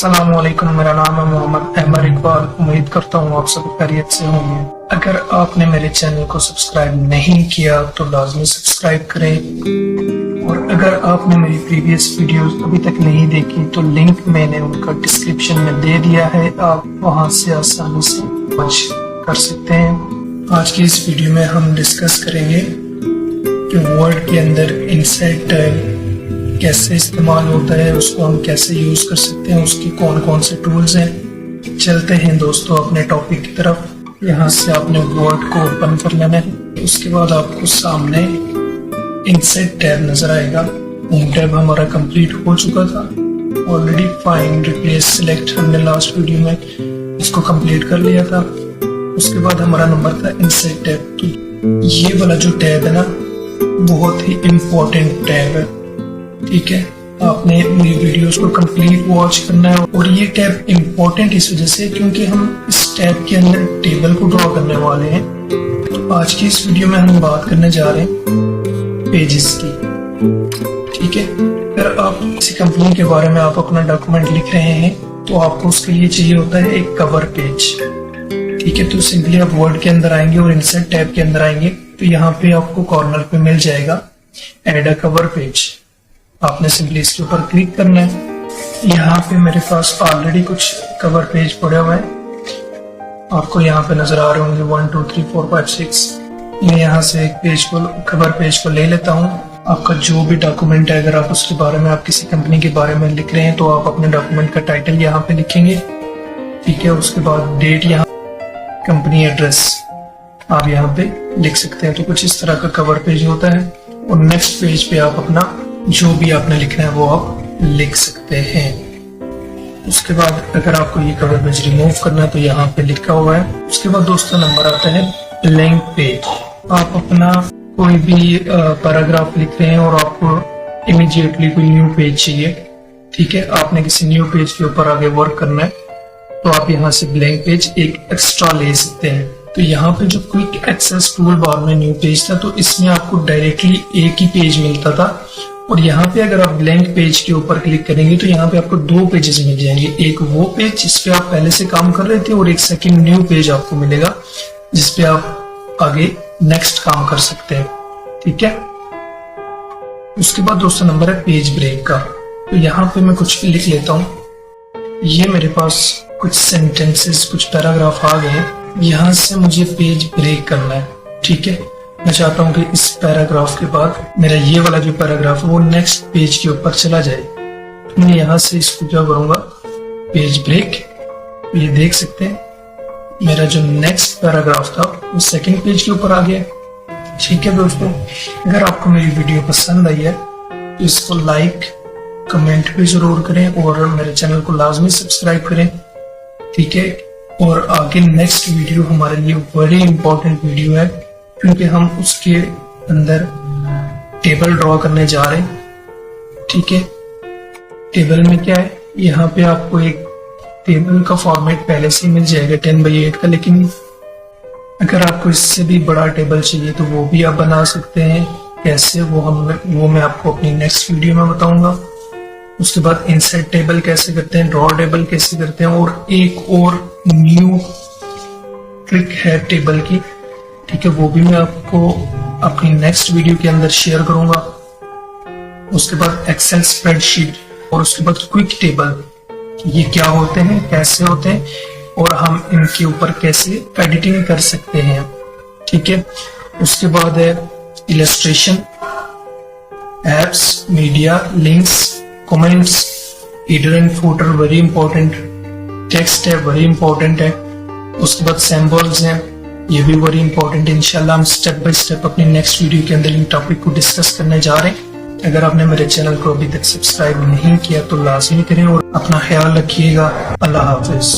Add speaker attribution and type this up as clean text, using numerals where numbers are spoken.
Speaker 1: अस्सलामुअलैकुम, मेरा नाम है मोहम्मद अहमद इकबाल। उम्मीद करता हूँ आप सब खैरियत से होंगे। अगर आपने मेरे चैनल को सब्सक्राइब नहीं किया तो लाजमी सब्सक्राइब करें, और अगर आपने मेरी प्रीवियस वीडियोस अभी तक नहीं देखी तो लिंक मैंने उनका डिस्क्रिप्शन में दे दिया है, आप वहां से आसानी से वॉच कर सकते हैं। आज की इस वीडियो में हम डिस्कस करेंगे कि वर्ड के अंदर इनसाइड टैग कैसे इस्तेमाल होता है, उसको हम कैसे यूज कर सकते हैं, उसके कौन कौन से टूल्स हैं। चलते हैं दोस्तों अपने टॉपिक की तरफ। यहाँ से आपने वर्ड को ओपन कर लेना है। उसके बाद आपको सामने इनसाइड टैब नजर आएगा। होम टैब हमारा कंप्लीट हो चुका था ऑलरेडी। फाइंड रिप्लेस सिलेक्ट हमने लास्ट वीडियो में इसको कंप्लीट कर लिया था। उसके बाद हमारा नंबर था इनसाइड टैब। तो ये वाला जो टैब है ना, बहुत ही इम्पोर्टेंट टैब है, ठीक है। आपने मेरी वीडियोस को कंप्लीट वॉच करना है। और ये टैब इम्पोर्टेंट इस वजह से क्योंकि हम इस टैब के अंदर टेबल को ड्रॉ करने वाले हैं। तो आज की इस वीडियो में हम बात करने जा रहे हैं पेजेस की, ठीक है। अगर आप किसी कंपनी के बारे में आप अपना डॉक्यूमेंट लिख रहे हैं तो आपको उसके लिए चाहिए होता है एक कवर पेज, ठीक है। तो सिंपली आप वर्ड के अंदर आएंगे और इनसाइड टैब के अंदर आएंगे तो यहाँ पे आपको कॉर्नर पे मिल जाएगा ऐड अ कवर पेज। आपने सिंपली इसके ऊपर क्लिक करना है। यहाँ पे मेरे पास ऑलरेडी कुछ कवर पेज पड़े हुए हैं, आपको यहाँ पे नजर आ रहे होंगे 1 2 3 4 5 6। मैं यहाँ से एक पेज को, कवर पेज को ले लेता हूँ। आपका जो भी डॉक्यूमेंट है, अगर आप उसके बारे में, आप किसी कंपनी के बारे में लिख रहे हैं तो आप अपने डॉक्यूमेंट का टाइटल यहाँ पे लिखेंगे, ठीक है। उसके बाद डेट, यहाँ कंपनी एड्रेस आप यहाँ पे लिख सकते हैं। तो कुछ इस तरह का कवर पेज होता है। और नेक्स्ट पेज पे आप अपना जो भी आपने लिखना है वो आप लिख सकते हैं। उसके बाद अगर आपको ये कवर पेज रिमूव करना है तो यहाँ पे लिखा हुआ है। उसके बाद दोस्तों नंबर आता है ब्लैंक पेज। आप अपना कोई भी पैराग्राफ लिख रहे हैं और आपको इमीडिएटली कोई न्यू पेज चाहिए, ठीक है। आपने किसी न्यू पेज के ऊपर आगे वर्क करना है तो आप यहाँ से ब्लैंक पेज एक एक्स्ट्रा ले सकते हैं। तो यहाँ पे जो क्विक एक्सेस टूल बार में न्यू पेज था तो इसमें आपको डायरेक्टली एक ही पेज मिलता था। और यहाँ पे अगर आप ब्लैंक पेज के ऊपर क्लिक करेंगे तो यहाँ पे आपको 2 पेजेस मिल जाएंगे। एक वो पेज जिसपे आप पहले से काम कर रहे थे और एक सेकंड न्यू पेज आपको मिलेगा जिसपे आप आगे नेक्स्ट काम कर सकते हैं, ठीक है। उसके बाद दोस्तों नंबर है पेज ब्रेक का। तो यहाँ पे मैं कुछ लिख लेता हूँ। ये मेरे पास कुछ सेंटेंसेस, कुछ पैराग्राफ आ गए हैं। यहाँ से मुझे पेज ब्रेक करना है, ठीक है। मैं चाहता हूं कि इस पैराग्राफ के बाद मेरा ये वाला जो पैराग्राफ है वो नेक्स्ट पेज के ऊपर चला जाए। तो मैं यहाँ से इसको क्या करूंगा, पेज ब्रेक। ये देख सकते हैं मेरा जो नेक्स्ट पैराग्राफ था वो सेकंड पेज के ऊपर आ गया, ठीक है। दोस्तों अगर आपको मेरी वीडियो पसंद आई है तो इसको लाइक कमेंट भी जरूर करें और मेरे चैनल को लाजमी सब्सक्राइब करें, ठीक है। और आगे नेक्स्ट वीडियो हमारे लिए बड़ी इंपॉर्टेंट वीडियो है क्योंकि हम उसके अंदर टेबल ड्रॉ करने जा रहे हैं, ठीक है। टेबल में क्या है, यहाँ पे आपको एक टेबल का फॉर्मेट पहले से मिल जाएगा 10x8 का, लेकिन अगर आपको इससे भी बड़ा टेबल चाहिए तो वो भी आप बना सकते हैं। कैसे, वो मैं आपको अपनी नेक्स्ट वीडियो में बताऊंगा। उसके बाद इनसाइड टेबल कैसे करते हैं, ड्रॉ टेबल कैसे करते हैं, और एक और न्यू ट्रिक है टेबल की, ठीक है। वो भी मैं आपको अपनी नेक्स्ट वीडियो के अंदर शेयर करूंगा। उसके बाद एक्सेल स्प्रेडशीट और उसके बाद क्विक टेबल, ये क्या होते हैं, कैसे होते हैं और हम इनके ऊपर कैसे एडिटिंग कर सकते हैं, ठीक है। उसके बाद है illustration, apps, media, links, comments, header and footer very important, text है वेरी इंपॉर्टेंट है। उसके बाद सिंबल्स हैं, ये भी बड़ी इंपॉर्टेंट है। इंशाल्लाह हम स्टेप बाय स्टेप अपनी नेक्स्ट वीडियो के अंदर इन टॉपिक को डिस्कस करने जा रहे हैं। अगर आपने मेरे चैनल को अभी तक सब्सक्राइब नहीं किया तो लाजमी करें और अपना ख्याल रखिएगा। अल्लाह हाफिज।